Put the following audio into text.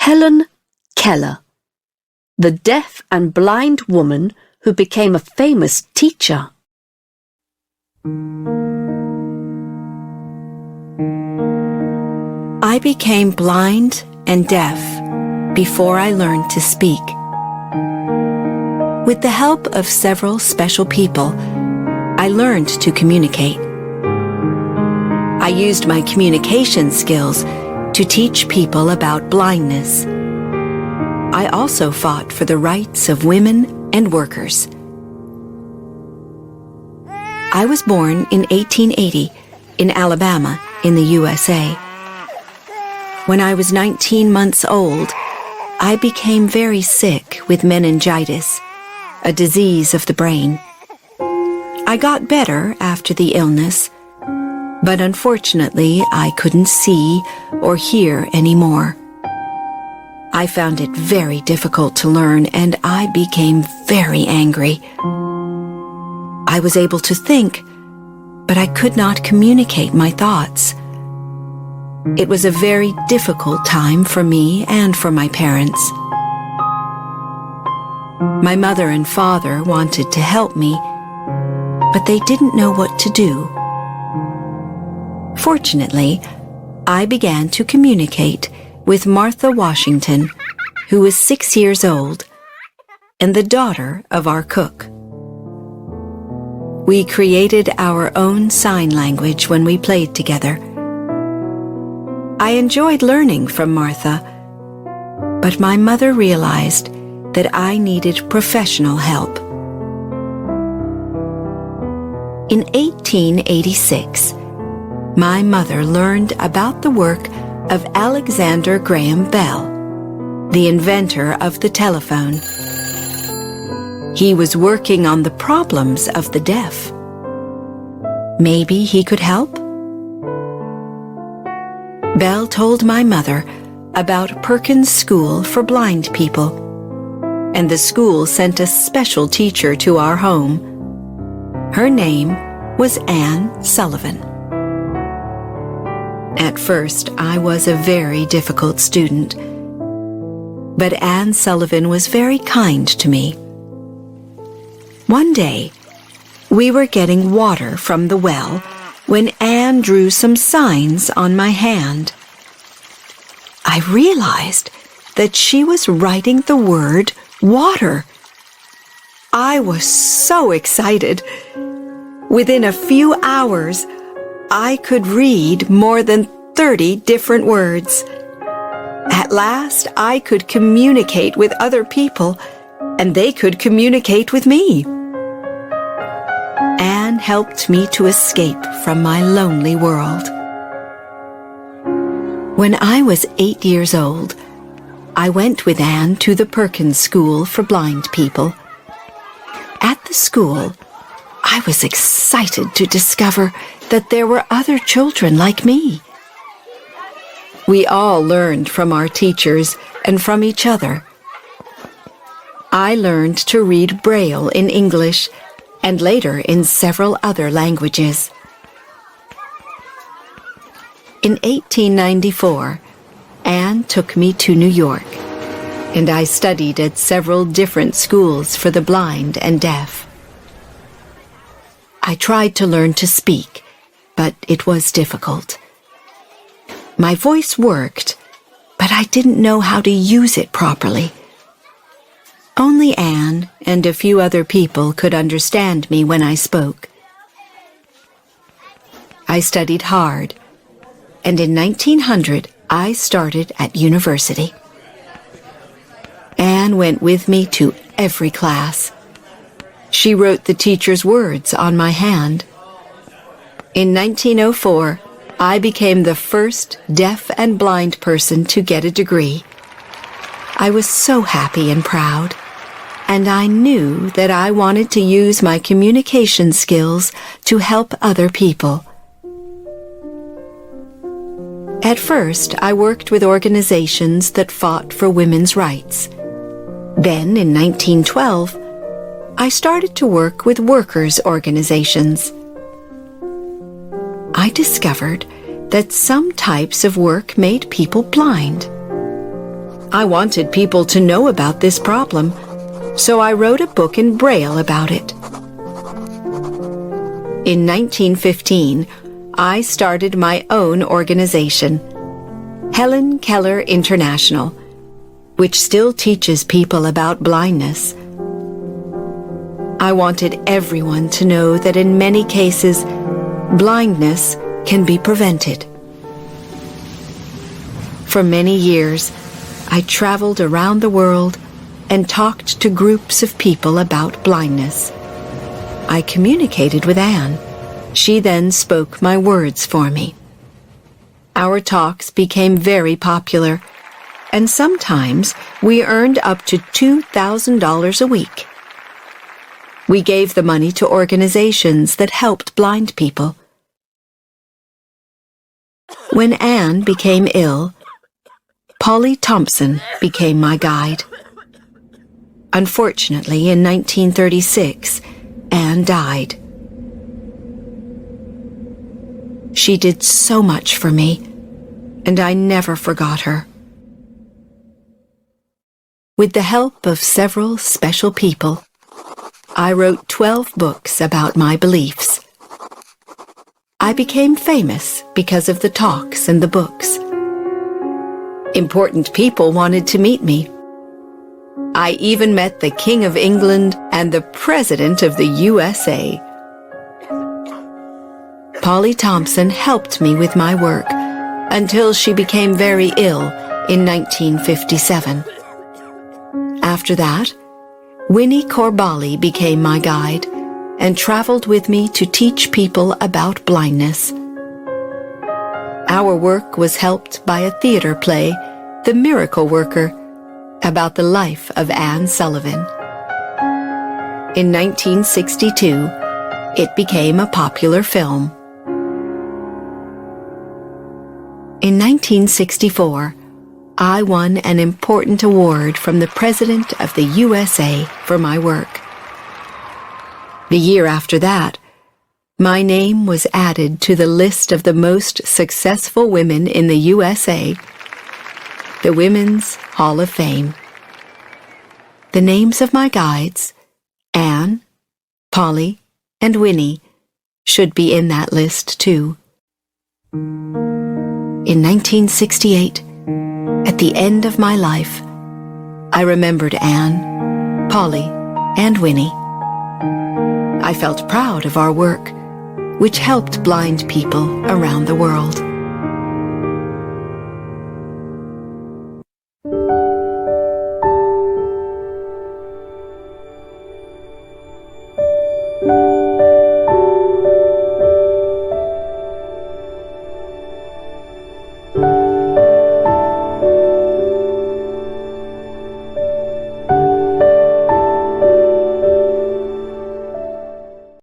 Helen Keller, the deaf and blind woman who became a famous teacher. I became blind and deaf before I learned to speak. With the help of several special people, I learned to communicate. I used my communication skills to teach people about blindness. I also fought for the rights of women and workers. I was born in 1880 in Alabama in the USA. When I was 19 months old, I became very sick with meningitis, a disease of the brain. I got better after the illness, but unfortunately I couldn't see or hear anymore. I found it very difficult to learn, and I became very angry. I was able to think, but I could not communicate my thoughts. It was a very difficult time for me and for my parents. My mother and father wanted to help me, but they didn't know what to do. Fortunately, I began to communicate with Martha Washington, who was 6 years old, and the daughter of our cook. We created our own sign language when we played together. I enjoyed learning from Martha, but my mother realized that I needed professional help. In 1886, my mother learned about the work of Alexander Graham Bell, the inventor of the telephone. He was working on the problems of the deaf. Maybe he could help? Bell told my mother about Perkins School for Blind People, and the school sent a special teacher to our home. Her name was Anne Sullivan. At first, I was a very difficult student, but Anne Sullivan was very kind to me. One day, we were getting water from the well when Anne drew some signs on my hand. I realized that she was writing the word water. I was so excited. Within a few hours, I could read more than 30 different words. At last, I could communicate with other people, and they could communicate with me. Anne helped me to escape from my lonely world. When I was 8 years old, I went with Anne to the Perkins School for Blind People. At the school, I was excited to discover that there were other children like me. We all learned from our teachers and from each other. I learned to read Braille in English and later in several other languages. In 1894, Anne took me to New York, and I studied at several different schools for the blind and deaf. I tried to learn to speak, but it was difficult. My voice worked, but I didn't know how to use it properly. Only Anne and a few other people could understand me when I spoke. I studied hard, and in 1900 I started at university. Anne went with me to every class. She wrote the teacher's words on my hand. In 1904, I became the first deaf and blind person to get a degree. I was so happy and proud, and I knew that I wanted to use my communication skills to help other people. At first, I worked with organizations that fought for women's rights. Then, in 1912, I started to work with workers' organizations. I discovered that some types of work made people blind. I wanted people to know about this problem, so I wrote a book in Braille about it. In 1915, I started my own organization, Helen Keller International, which still teaches people about blindness. I wanted everyone to know that in many cases, blindness can be prevented. For many years, I traveled around the world and talked to groups of people about blindness. I communicated with Anne. She then spoke my words for me. Our talks became very popular, and sometimes we earned up to $2,000 a week. We gave the money to organizations that helped blind people. When Anne became ill, Polly Thompson became my guide. Unfortunately, in 1936, Anne died. She did so much for me, and I never forgot her. With the help of several special people, I wrote 12 books about my beliefs. I became famous because of the talks and the books. Important people wanted to meet me. I even met the King of England and the President of the USA. Polly Thompson helped me with my work until she became very ill in 1957. After that, Winnie Corbally became my guide and traveled with me to teach people about blindness. Our work was helped by a theater play, The Miracle Worker, about the life of Anne Sullivan. In 1962, it became a popular film. In 1964, I won an important award from the President of the USA for my work. The year after that, my name was added to the list of the most successful women in the USA, the Women's Hall of Fame. The names of my guides, Anne, Polly, and Winnie, should be in that list too. In 1968, at the end of my life, I remembered Anne, Polly, and Winnie. I felt proud of our work, which helped blind people around the world.